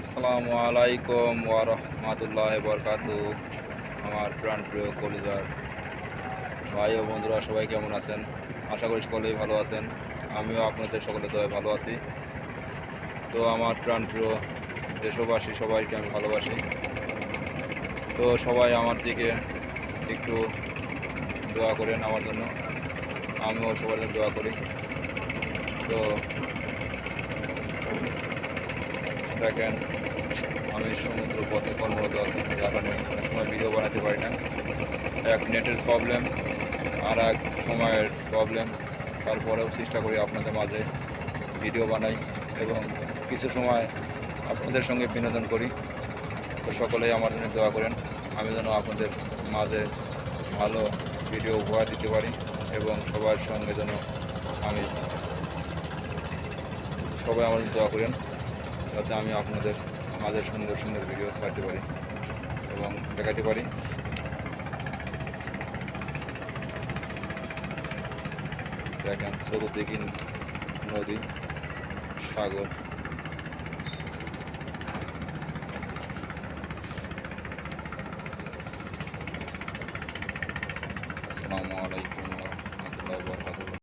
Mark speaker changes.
Speaker 1: আসসালামু আলাইকুম ওয়া রাহমাতুল্লাহি ওয়া বারাকাতুহু। আমার প্রাণপ্রিয় কলিজার ভাই ও বন্ধুরা সবাই কেমন আছেন? আশা করি সকলেই ভালো আছেন। আমিও আপনাদের সকলের দয়ায় ভালো আছি। তো আমার প্রাণপ্রিয় দেশবাসী সবাইকে আমি ভালোবাসি। তো সবাই আমার দিকে একটু দোয়া করেন আমার জন্য। আমিও সবার জন্য দোয়া করি। তো দেখেন আমি সমুদ্র পথে কর্মরত আছি, যার কারণে অনেক সময় ভিডিও বানাতে পারি না। এক নেটের প্রবলেম, আর এক সময়ের প্রবলেম। তারপরেও চেষ্টা করি আপনাদের মাঝে ভিডিও বানাই এবং কিছু সময় আপনাদের সঙ্গে বিনোদন করি। তো সকলেই আমার জন্য দোয়া করেন, আমি যেন আপনাদের মাঝে ভালো ভিডিও উপহার দিতে পারি এবং সবার সঙ্গে যেন আমি সবাই আমার জন্য দোয়া করেন, যাতে আমি আপনাদের মাঝে সুন্দর সুন্দর ভিডিও ছাড়তে পারি এবং দেখাতে পারি। দেখেন চতুর্দিকে নদী, সাগর। আসসালামু আলাইকুম ওয়া রাহমাতুল্লাহি ওয়া বারাকাতুহু।